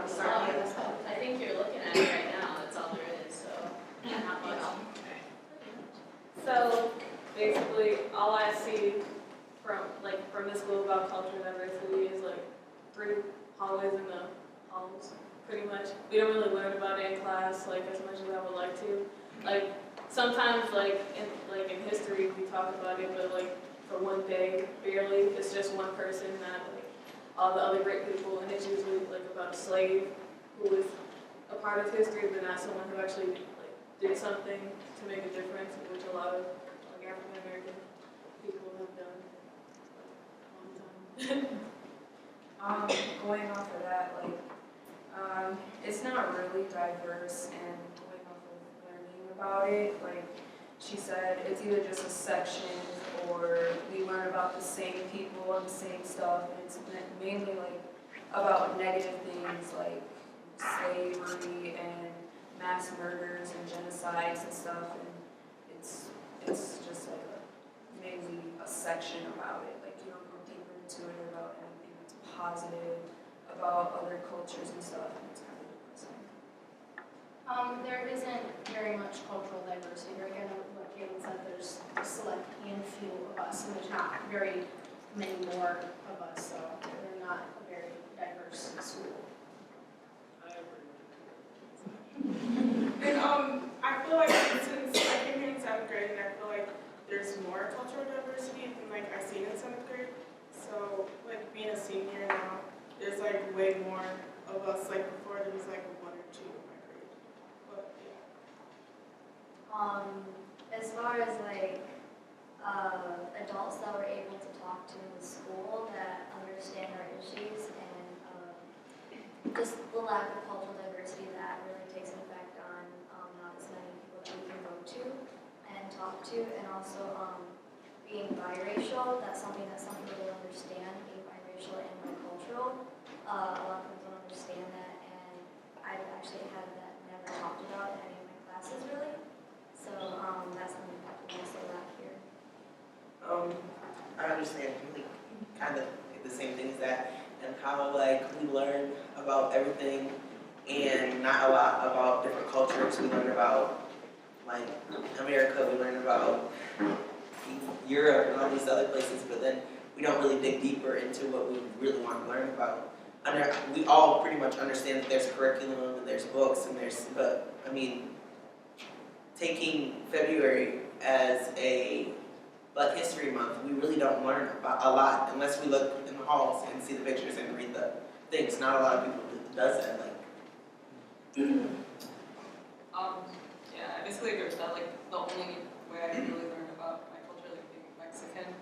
to start with. I think you're looking at it right now, that's all there is, so not much. So basically, all I see from the school about cultural diversity is like 3 hallways in the halls, pretty much. We don't really learn about it in class like as much as I would like to. Like sometimes in history we talk about it, but like for one day barely. It's just one person, not like all the other great people, and it's usually like about a slave who was a part of history, but not someone who actually like did something to make a difference, which a lot of like African American people have done like, a long time. Going off of that, like, it's not really diverse, and going off of learning about it, like she said, it's either just a section or we learn about the same people and the same stuff, and it's mainly like about negative things like slavery and mass murders and genocides and stuff, and it's just like mainly a section about it. Like you don't go deeper into it about anything that's positive about other cultures and stuff, and it's kind of depressing. There isn't very much cultural diversity. Again, what Caitlin said, there's a select handful of us, and there's not very many more of us, so we're not a very diverse school. And I feel like since I came here in 7th grade, and I feel like there's more cultural diversity than like I've seen in 7th grade. So like being a senior now, there's like way more of us. Like before, there was like 1 or 2 in my grade. But yeah. As far as like adults that we're able to talk to in the school that understand our issues, and just the lack of cultural diversity that really takes an effect on not as many people that we can go to and talk to, and also being biracial. That's something that some people don't understand, being biracial and bicultural. A lot of people don't understand that, and I've actually had that never talked about in any of my classes really. So that's something that we also lack here. I understand really kind of the same things that, and how like we learn about everything and not a lot about different cultures. We learn about like America, we learn about Europe and all these other places, but then we don't really dig deeper into what we really want to learn about. We all pretty much understand that there's curriculum and there's books and but I mean, taking February as a Black History Month, we really don't learn about a lot unless we look in the halls and see the pictures and read the things. Not a lot of people does that. Like, yeah, I basically agree with that. Like, the only way I really learn about my culture, like being Mexican,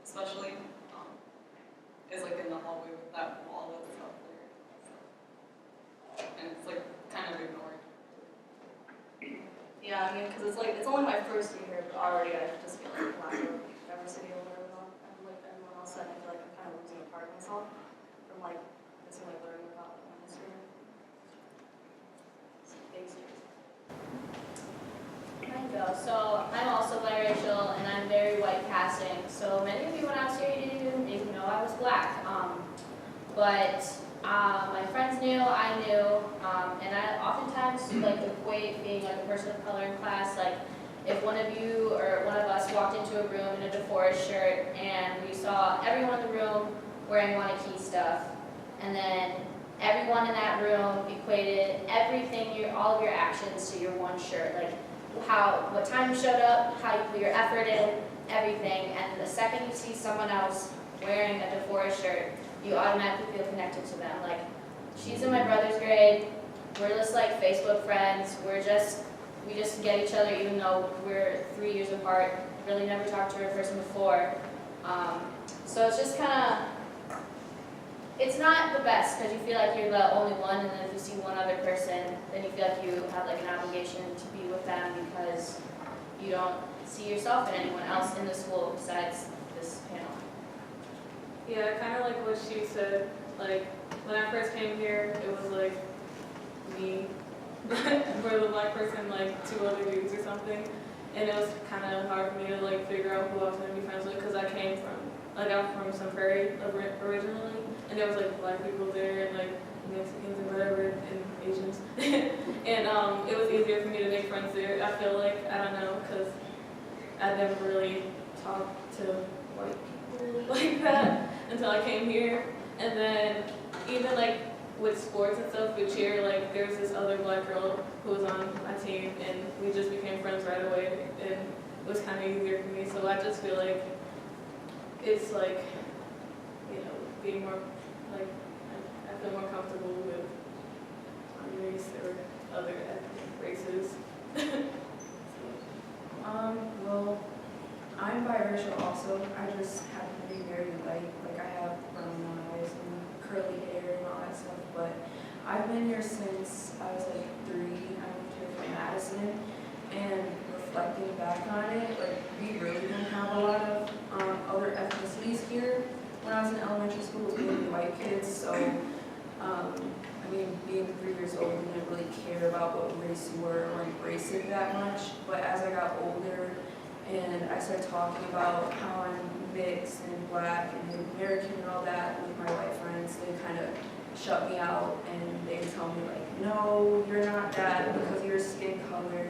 especially, is like in the hallway with that wall that's up there. And it's like kind of ignored. Yeah, I mean, because it's only my first year here, but already I just feel like lack of diversity or whatever. And like everyone else said, I feel like I'm kind of losing a part of myself from like missing like learning about my history. Thanks. Mine go. So I'm also biracial and I'm very white passing. So many of you when I was here, you didn't even know I was black. But my friends knew, I knew, and I oftentimes like equate being like a person of color in class. Like if one of you or one of us walked into a room in a DeForest shirt and we saw everyone in the room wearing Wanakee stuff, and then everyone in that room equated everything, all of your actions to your one shirt, like what time you showed up, how you put your effort in, everything. And the second you see someone else wearing a DeForest shirt, you automatically feel connected to them. Like, she's in my brother's grade, we're just like Facebook friends, we just get each other even though we're 3 years apart, really never talked to her in person before. So it's just kind of, it's not the best because you feel like you're the only one, and then if you see one other person, then you feel like you have like an obligation to be with them because you don't see yourself and anyone else in the school besides this panel. Yeah, kind of like what she said. Like when I first came here, it was like me for the black person, like 2 other dudes or something, and it was kind of hard for me to like figure out who I was going to be friends with because I'm from Sun Prairie originally, and there was like black people there and like Mexicans or whatever and Asians. And it was easier for me to make friends there. I feel like, I don't know, because I never really talked to white people like that until I came here. And then even like with sports and stuff, with cheer, like there's this other black girl who was on my team and we just became friends right away and it was kind of easier for me. So I just feel like it's like, you know, being more, like, I feel more comfortable with my race or other ethnic races. Well, I'm biracial also. I just happen to be very light. Like I have brown eyes and curly hair and all that stuff. But I've been here since I was like 3. I moved here from Madison, and reflecting back on it, like we really didn't have a lot of other ethnicities here. When I was in elementary school, it was mainly white kids. So, I mean, being 3 years old, we didn't really care about what race you were or embrace it that much. But as I got older, and I started talking about how I'm mixed and black and Native American and all that with my white friends, they kind of shut me out and they tell me like, no, you're not that because of your skin color.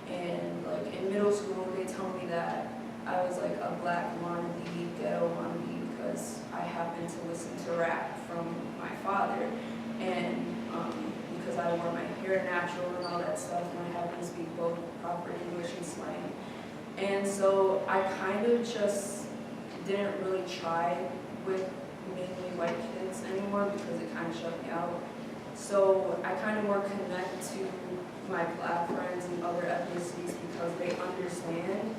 And like in middle school, they tell me that I was like a black wannabe, ghetto wannabe because I happened to listen to rap from my father. And because I wore my hair natural and all that stuff, and I happen to speak both proper English and slang. And so I kind of just didn't really try with mainly white kids anymore because it kind of shut me out. So I kind of more connect to my black friends and other ethnicities because they understand.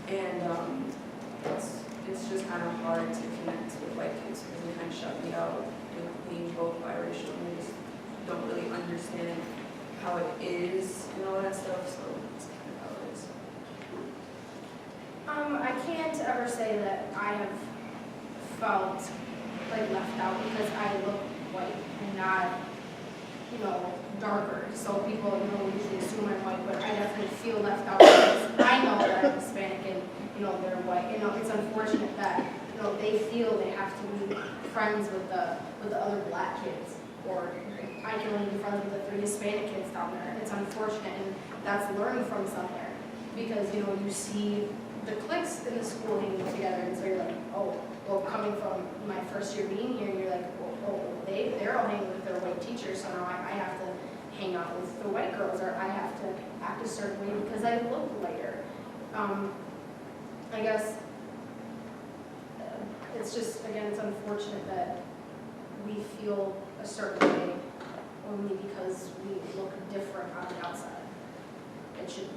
And it's just kind of hard to connect with white kids because they kind of shut me out with being both biracial and they just don't really understand how it is and all that stuff. So it's kind of how it is. I can't ever say that I have felt like left out because I look white and not, you know, darker. So people, you know, usually assume I'm white, but I definitely feel left out because I know that I'm Hispanic and, you know, they're white. You know, it's unfortunate that, you know, they feel they have to be friends with the other black kids, or I can only be friends with the 3 Hispanic kids down there. It's unfortunate, and that's learned from somewhere because, you know, you see the cliques in the school hanging together, and so you're like, oh, well, coming from my first year being here, you're like, oh, they're all hanging with their white teachers, so now I have to hang out with the white girls, or I have to act a certain way because I look lighter. I guess it's just, again, it's unfortunate that we feel a certain way only because we look different on the outside. It should,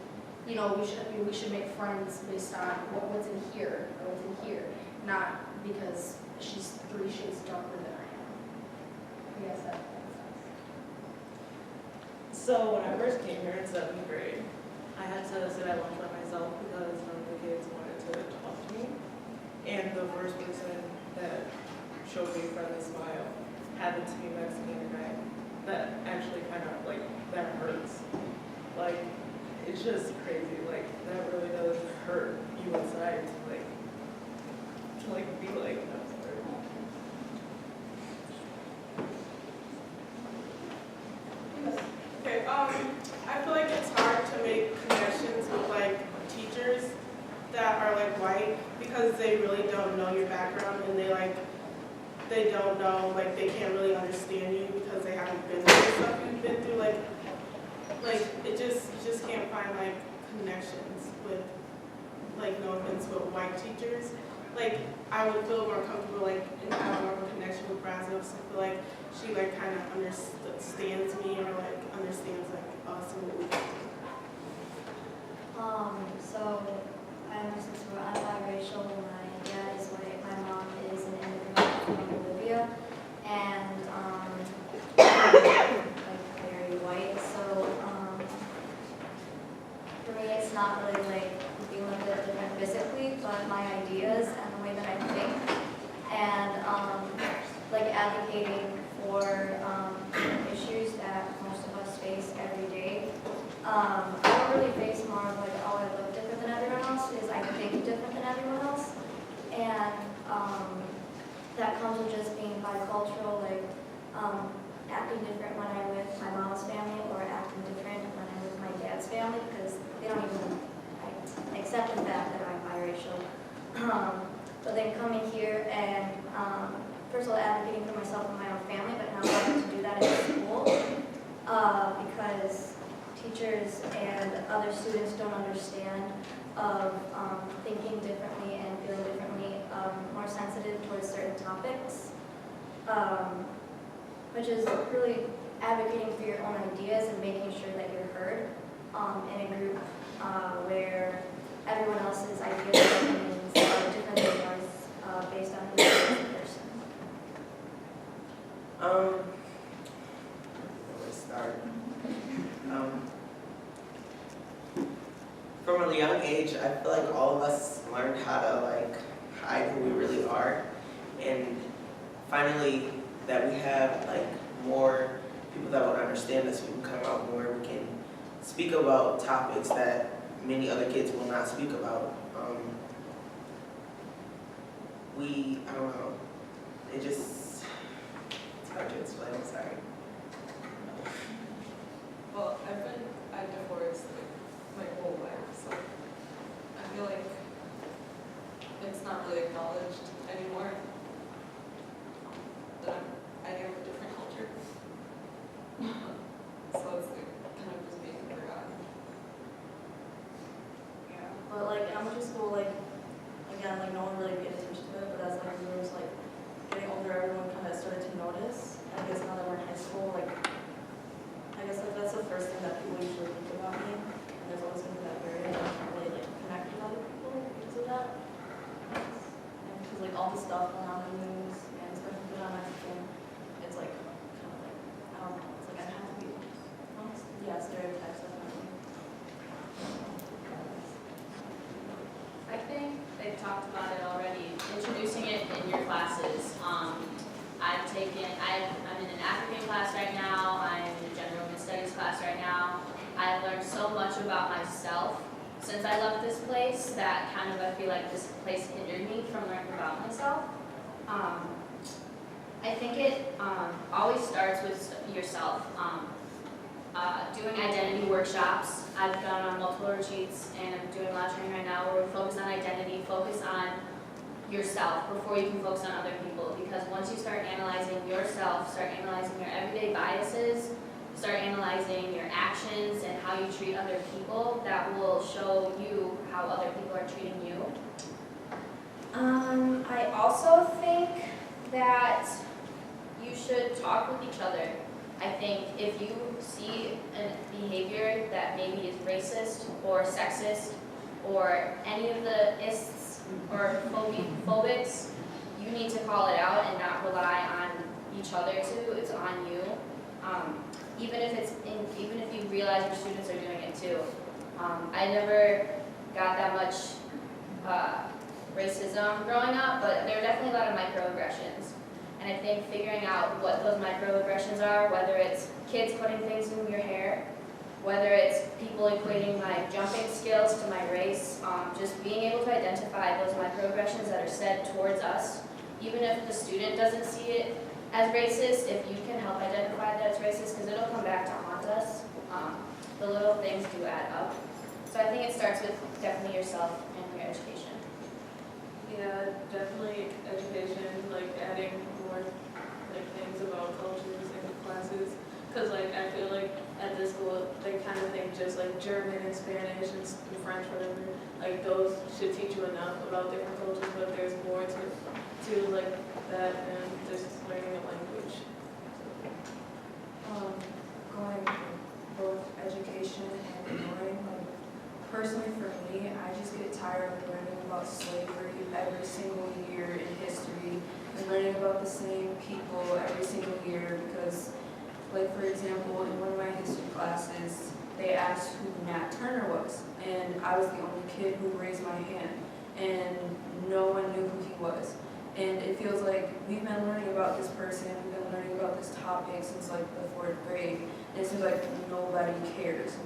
you know, we should make friends based on what's in here or what's in here, not because she's 3 shades darker than I am. I guess that makes sense. So when I first came here in 7th grade, I had to sit at lunch by myself because none of the kids wanted to talk to me. And the first person that showed me a friendly smile happened to be a Mexican guy. That actually kind of, like, that hurts. Like, it's just crazy. Like, that really does hurt you inside to be like, I'm sorry. Okay, I feel like it's hard to make connections with like teachers that are like white because they really don't know your background and they don't know, like they can't really understand you because they haven't been through the stuff you've been through. Like you just can't find like connections with, like, no offense, but white teachers. Like I would feel more comfortable like and have more of a connection with Brazil because I feel like she like kind of understands me or like understands like us and what we do. So I'm a sister. I'm biracial. My dad is white. My mom is an immigrant from Bolivia, and like very white. So for me, it's not really like being a bit different physically, but my ideas and the way that I think, and like advocating for issues that most of us face every day. I don't really face more of like, oh, I look different than everyone else, is I think different than everyone else. And that comes with just being bicultural, like acting teachers and other students don't understand of thinking differently and feeling differently, more sensitive towards certain topics, which is really advocating for your own ideas and making sure that you're heard in a group where everyone else's ideas and opinions are different than yours based on who you are as a person. Where do I start? From a young age, I feel like all of us learned how to like hide who we really are, and finally that we have like more people that would understand us. We can come out more. We can speak about topics that many other kids will not speak about. I don't know. It's hard to explain. I'm sorry. Well, I've been at divorce like my whole life, so I feel like it's not really acknowledged anymore that I am a different culture. So it's like kind of just being forgotten. Yeah, but like elementary school, like again, like no one really paid attention to it, but as like we were just like getting older, everyone kind of started to notice. I guess now that we're in high school, like I guess like that's the first thing that people usually think about me. And there's always gonna be that barrier that I can't really like connect with other people because of that. And because like all the stuff going on in the news and especially with on Mexican, it's like kind of like I don't know, it's like I have to be yeah, stereotypes definitely. I think they've talked about it already, introducing it in your classes. I'm in an African class right now, I'm in a general women's studies class right now. I've learned so much about myself since I left this place that kind of I feel like this place hindered me from learning about myself. I think it always starts with yourself. Doing identity workshops, I've gone on multiple retreats and I'm doing a lot of training right now where we focus on identity, focus on yourself before you can focus on other people, because once you start analyzing yourself, start analyzing your everyday biases, start analyzing your actions and how you treat other people, that will show you how other people are treating you. I also think that you should talk with each other. I think if you see a behavior that maybe is racist or sexist or any of the ists or phobics, you need to call it out and not rely on each other too. It's on you. Even if you realize your students are doing it too. I never got that much racism growing up, but there were definitely a lot of microaggressions. And I think figuring out what those microaggressions are, whether it's kids putting things in your hair, whether it's people equating my jumping skills to my race, just being able to identify those microaggressions that are said towards us, even if the student doesn't see it as racist, if you can help identify that it's racist, because it'll come back to haunt us. The little things do add up. So I think it starts with definitely yourself and your education. Yeah, definitely education, like adding more like things about cultures in classes. Cause like I feel like at this school they kind of think just like German and Spanish and French, whatever. Like those should teach you enough about different cultures, but there's more to like that than just learning a language. Going for both education and ignoring, like personally for me, I just get tired of learning about slavery every single year in history and learning about the same people every single year because, like for example, in one of my history classes, they asked who Nat Turner was, and I was the only kid who raised my hand, and no one knew who he was. And it feels like we've been learning about this person, we've been learning about this topic since like the 4th grade, and it seems like nobody cares.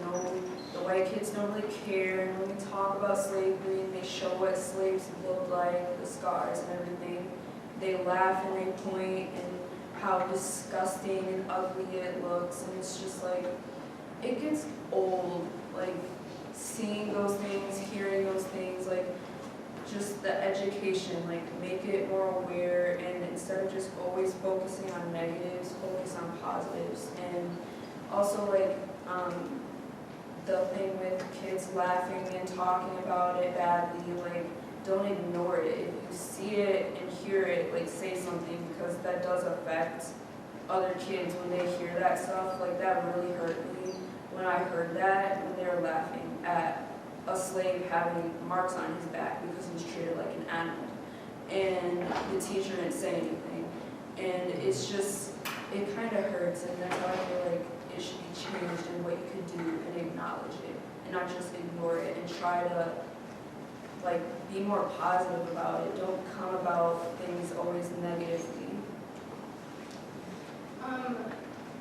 The white kids don't really care, and when we talk about slavery and they show what slaves look like, the scars and everything, they laugh and they point and how disgusting and ugly it looks, and it's just like, it gets old, like seeing those things, hearing those things, like just the education, like make it more aware, and instead of just always focusing on negatives, focus on positives. And also like the thing with kids laughing and talking about it badly, like, don't ignore it. If you see it and hear it, like, say something, because that does affect other kids when they hear that stuff. Like, that really hurt me when I heard that, when they were laughing at a slave having marks on his back because he was treated like an animal. And the teacher didn't say anything. And it's just, it kind of hurts, and that's why I feel like it should be changed in what you could do and acknowledge it, and not just ignore it and try to, like, be more positive about it. Don't come about things always negatively.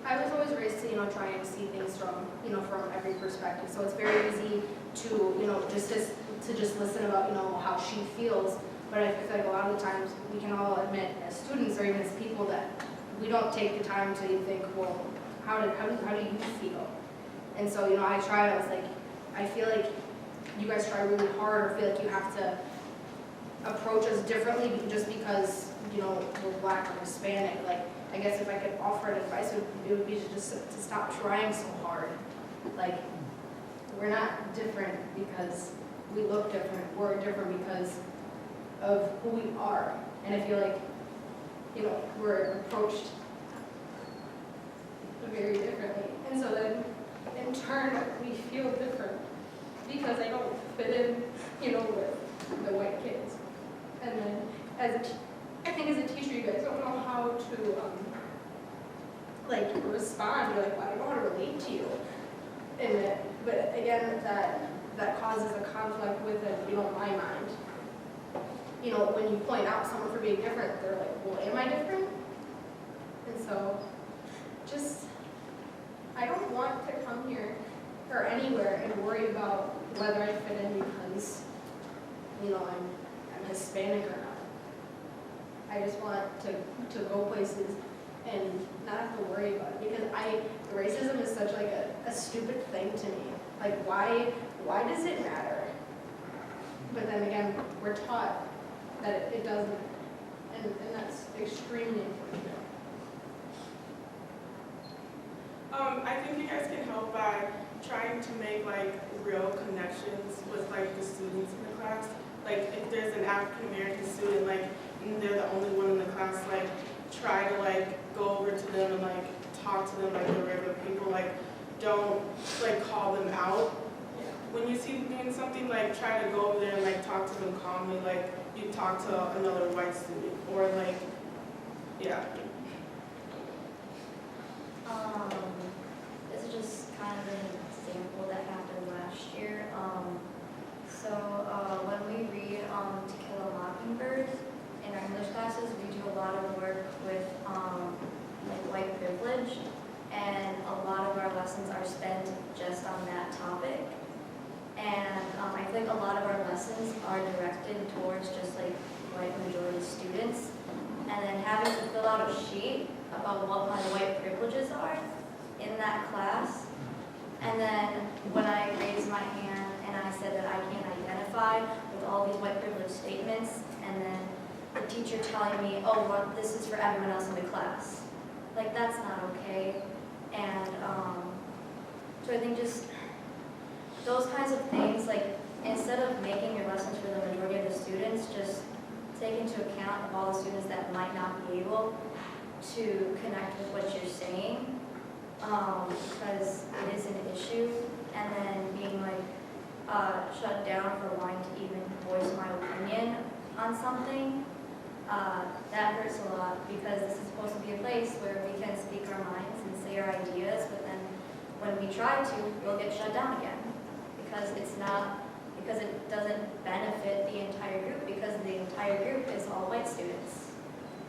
I was always raised to, try and see things from, from every perspective. So it's very easy to, just listen about, how she feels. But I feel like a lot of the times we can all admit as students or even as people that we don't take the time to think, well, how do you feel? And so, I was like, I feel like you guys try really hard or feel like you have to approach us differently just because, we're Black or Hispanic. Like, I guess if I could offer advice, it would be just to stop trying so hard. Like, we're not different because we look different. We're different because of who we are. And I feel like, we're approached very differently. And so then, in turn, we feel different because I don't fit in, with the white kids. And then, I think as a teacher, you guys don't know how to, respond. You're like, well, I don't want to relate to you. But again, that causes a conflict within, my mind. When you point out someone for being different, they're like, well, am I different? And so, I don't want to come here or anywhere and worry about whether I fit in because, I'm Hispanic or not. I just want to go places and not have to worry about it because racism is such like a stupid thing to me. Like, why does it matter? But then again, we're taught that it doesn't, and that's extremely unfortunate. I think you guys can help by trying to make real connections with the students in the class. Like if there's an African American student, and they're the only one in the class, try to go over to them and talk to them like they're regular people. Don't call them out. When you see them doing something, try to go over there and talk to them calmly, you talk to another white student, or yeah. This is just kind of an example that happened last year. When we read To Kill a Mockingbird in our English classes, we do a lot of work with white privilege, and a lot of our lessons are spent just on that topic. And I think a lot of our lessons are directed towards just white majority students, and then having to fill out a sheet about what my white privileges are in that class. And then when I raised my hand and I said that I can't identify with all these white privilege statements, and then the teacher telling me, oh, well, this is for everyone else in the class. That's not okay. And so I think just those kinds of things, instead of making your lessons for the majority of the students, just take into account of all the students that might not be able to connect with what you're saying, because it is an issue, and then being shut down for wanting to even voice my opinion on something, that hurts a lot, because this is supposed to be a place where we can speak our minds and say our ideas, but then when we try to, we'll get shut down again, because it doesn't benefit the entire group, because the entire group is all white students,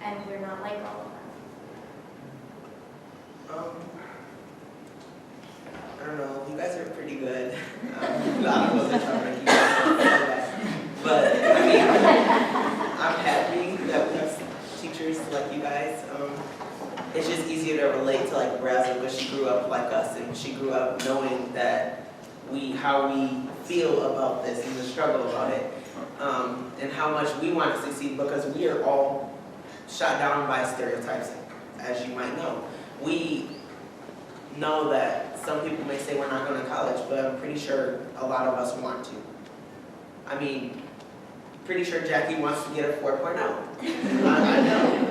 and we're not like all of them. I don't know, you guys are pretty good. I wasn't trying to make you guys feel bad. But, I'm happy that we have teachers like you guys. It's just easier to relate to Brazil, because she grew up like us, and she grew up knowing that how we feel about this and the struggle about it, and how much we want to succeed, because we are all shot down by stereotypes, as you might know. know that some people may say we're not going to college, but I'm pretty sure a lot of us want to. I mean, pretty sure Jackie wants to get a 4.0. I know.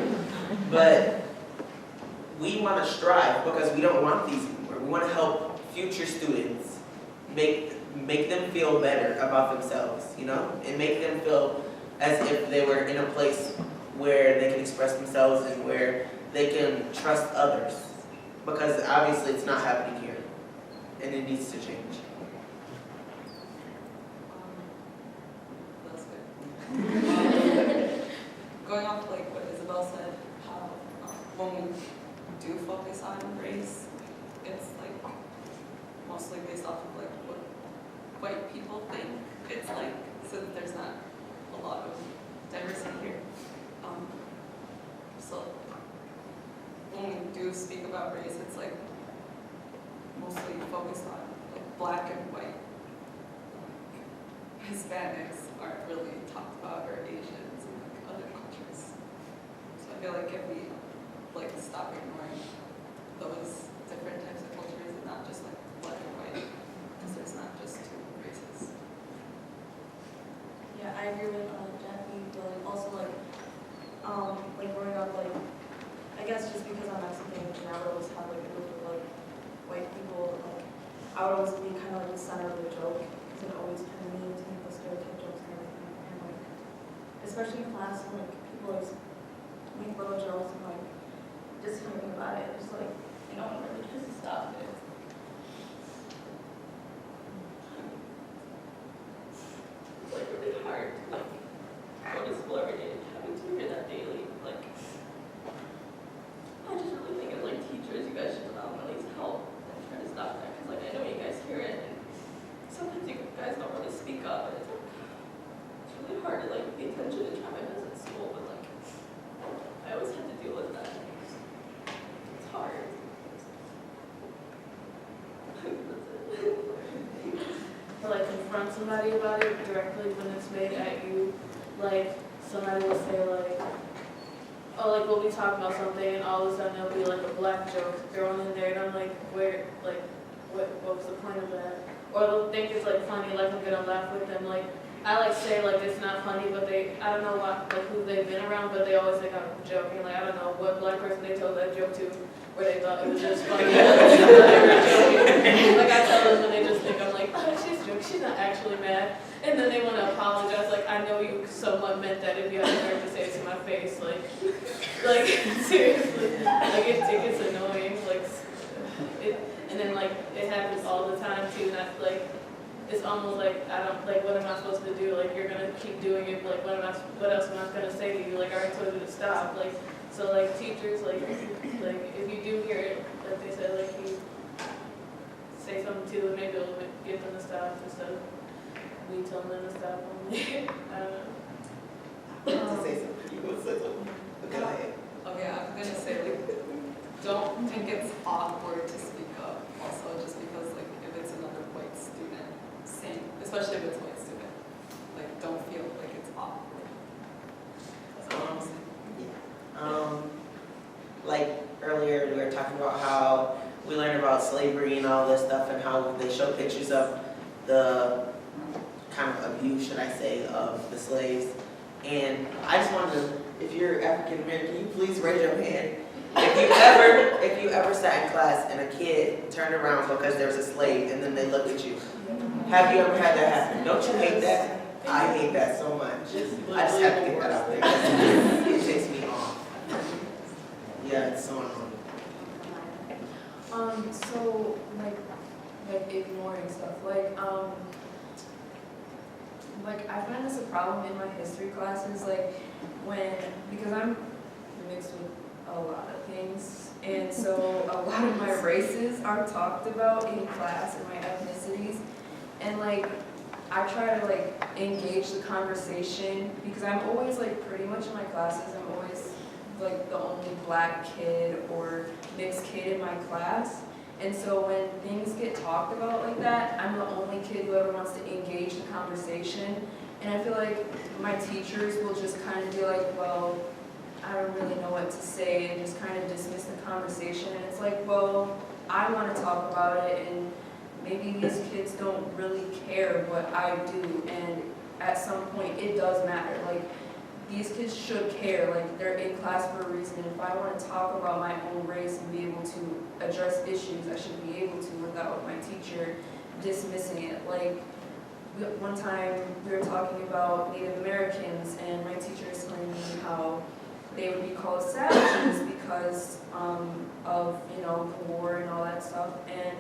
But we want to strive because we don't want these anymore. We want to help future students make them feel better about themselves, you know, and make them feel as if they were in a place where they can express themselves and where they can trust others. Because obviously it's not happening here, and it needs to change. That's good. Going off like what Isabel said, how when we do focus on race, it's like mostly based off of like what white people think. It's like, since there's not a lot of diversity here. So when we do speak about race, it's like mostly focused on like black and white. Hispanics aren't really talked about, or Asians and like other cultures. So I feel like if we like stop ignoring those different types of cultures and not just like black and white, because there's not just two races. Yeah, I agree with Jackie, but like, also like growing up, like, I guess just because I'm Mexican and I would always have like a group of like white people, like, I would always be kind of like the center of the joke, because it always kind of mean to make the stereotype jokes and everything, and like, especially in class, when like people always make little jokes and like, just thinking about it, just like, no one really tries to stop it. It's like really hard to like go to school every day and having to hear that daily. Like, I just really think as like teachers, you guys should at least help and try to stop that, because like I know you guys hear it and sometimes you guys don't really speak up, and it's like it's really hard to like pay attention and try my best at school, but like I always have to deal with that. It's hard. Or like confront somebody about it directly when it's made at you. Like somebody will say like, oh, like we'll be talking about something and all of a sudden there'll be like a black joke thrown in there, and I'm like, where, like, what was the point of that? Or they'll think it's like funny, like I'm gonna laugh with them. Like I like say like it's not funny, but I don't know what, like who they've been around, but they always think I'm joking. Like I don't know what black person they told that joke to, where they thought it was just funny. Like I tell them when they just think I'm like, oh, she's joking, she's not actually mad. And then they want to apologize, like, I know you somewhat meant that if you had the nerve to say it to my face, like seriously, like it gets annoying, like, and then like, it happens all the time too, not like, it's almost like, I don't, like, what am I supposed to do, like, you're gonna keep doing it, like, what else am I gonna say to you, like, I already told you to stop, like, so like, teachers, like, if you do hear it, like they said, like, you say something to them, maybe it'll get them to stop instead of me telling them to stop only. I don't know. To say something, you want to say something? Go ahead. Okay, I'm gonna say like, don't think it's awkward to speak up. Also, just because like if it's another white student saying, especially if it's a white student, like don't feel like it's awkward. That's all I'm saying. Like earlier, we were talking about how we learned about slavery and all this stuff, and how they show pictures of the kind of abuse, should I say, of the slaves. And I just wanted to, if you're African American, can you please raise your hand? If you ever sat in class and a kid turned around because there's a slave and then they look at you, have you ever had that happen? Don't you hate that? I hate that so much. I just have to get that out there. It takes me off. Yeah, it's so annoying. So like ignoring stuff, like I find this a problem in my history classes, like because I'm mixed with a lot of things, and so a lot of my races are talked about in class and my ethnicities, and like I try to like engage the conversation, because I'm always like pretty much in my classes, I'm always like the only black kid or mixed kid in my class. And so when things get talked about like that, I'm the only kid who ever wants to engage the conversation. And I feel like my teachers will just kind of be like, well, I don't really know what to say, and just kind of dismiss the conversation. And it's like, well, I want to talk about it, and maybe these kids don't really care what I do, and at some point it does matter. Like, these kids should care, like they're in class for a reason. If I want to talk about my own race and be able to address issues, I should be able to without my teacher dismissing it. Like, one time we were talking about Native Americans, and my teacher was telling me how they would be called savages because of, you know, the war and all that stuff. And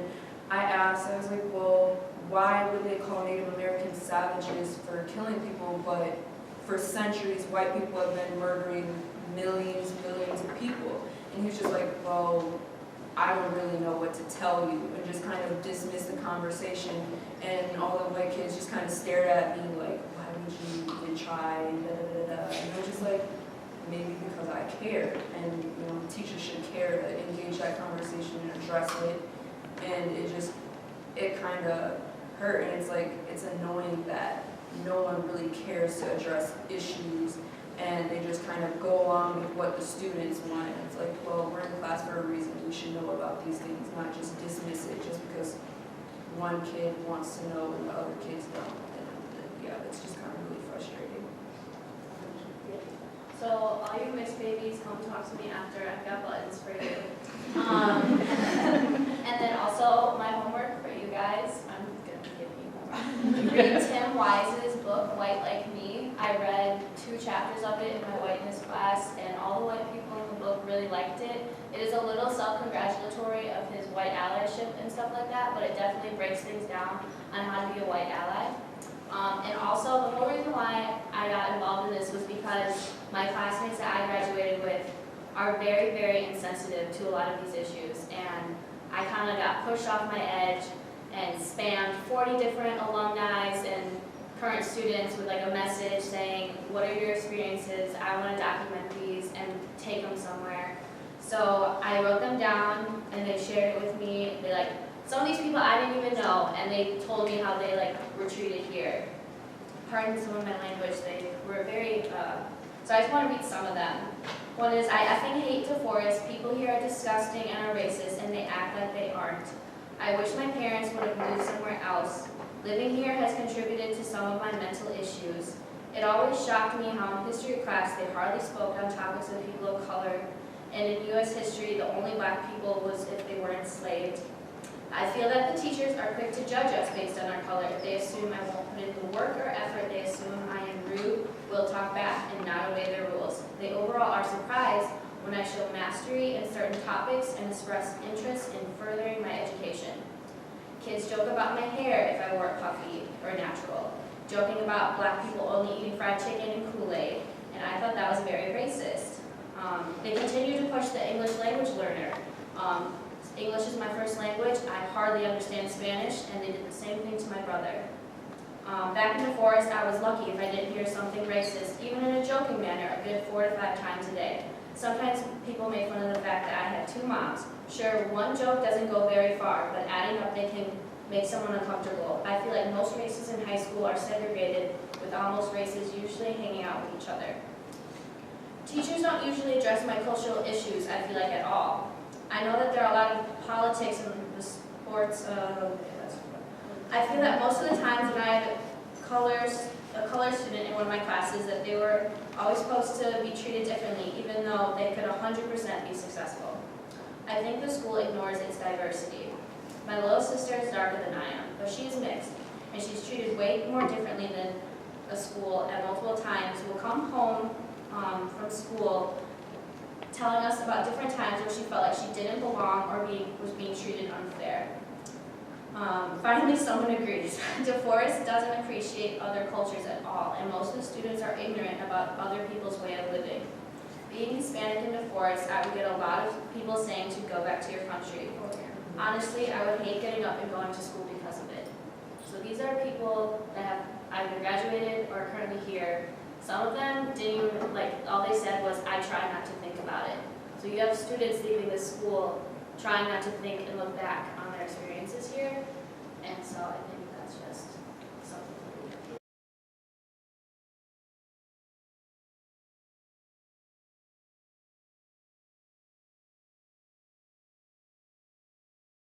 I asked, I was like, well, why would they call Native Americans savages for killing people, but for centuries white people have been murdering millions of people? And he was just like, well, I don't really know what to tell you, and just kind of dismissed the conversation. And all the white kids just kind of stared at me like, why would you even try, and da da da da. And I was just like, maybe because I care, and you know, teachers should care to engage that conversation and address it. And it kind of hurt, and it's like, it's annoying that no one really cares to address issues, and they just kind of go along with what the students want. And it's like, well, we're in class for a reason, we should know about these things, not just dismiss it just because one kid wants to know and the other kids don't. And yeah, it's just kind of really frustrating. So all you mixed babies, come talk to me after. I've got buttons for you. And then also my homework for you guys. I'm gonna give you homework. Read Tim Wise's book, White Like Me. I read 2 chapters of it in my whiteness class, and all the white people in the book really liked it. It is a little self-congratulatory of his white allyship and stuff like that, but it definitely breaks things down on how to be a white ally. And also, the whole reason why I got involved in this was because my classmates that I graduated with are very, very insensitive to a lot of these issues. And I kind of got pushed off my edge and spammed 40 different alumni and current students with like a message saying, what are your experiences? I want to document these and take them somewhere. So I wrote them down, and they shared it with me. They like, some of these people I didn't even know, and they told me how they like were treated here. Pardon some of my language, they were very, so I just want to read some of them. One is, I effing hate DeForest. People here are disgusting and are racist, and they act like they aren't. I wish my parents would have moved somewhere else. Living here has contributed to some of my mental issues. It always shocked me how in history class they hardly spoke on topics of people of color, and in U.S. history the only black people was if they were enslaved. I feel that the teachers are quick to judge us based on our color. They assume I won't put in the work or effort. They assume I am rude, will talk back, and not obey their rules. They overall are surprised when I show mastery in certain topics and express interest in furthering my education. Kids joke about my hair if I wore it puffy or natural, joking about black people only eating fried chicken and Kool-Aid, and I thought that was very racist. They continue to push the English language learner. English is my first language. I hardly understand Spanish, and they did the same thing to my brother. Back in DeForest, I was lucky if I didn't hear something racist, even in a joking manner, a good 4 to 5 times a day. Sometimes people make fun of the fact that I have 2 moms. Sure, one joke doesn't go very far, but adding up they can make someone uncomfortable. I feel like most races in high school are segregated, with almost races usually hanging out with each other. Teachers don't usually address my cultural issues, I feel like, at all. I know that there are a lot of politics in the sports. I feel that most of the times when I had a color student in one of my classes, that they were always supposed to be treated differently, even though they could 100% be successful. I think the school ignores its diversity. My little sister is darker than I am, but she is mixed, and she's treated way more differently than a school at multiple times. Will come home from school telling us about different times where she felt like she didn't belong or was being treated unfair. Finally, someone agrees. DeForest doesn't appreciate other cultures at all, and most of the students are ignorant about other people's way of living. Being Hispanic in DeForest, I would get a lot of people saying to go back to your country. Honestly, I would hate getting up and going to school because of it. So these are people that have either graduated or are currently here. Some of them didn't even, like, all they said was, I try not to think about it. So you have students leaving this school trying not to think and look back on their experiences here. And so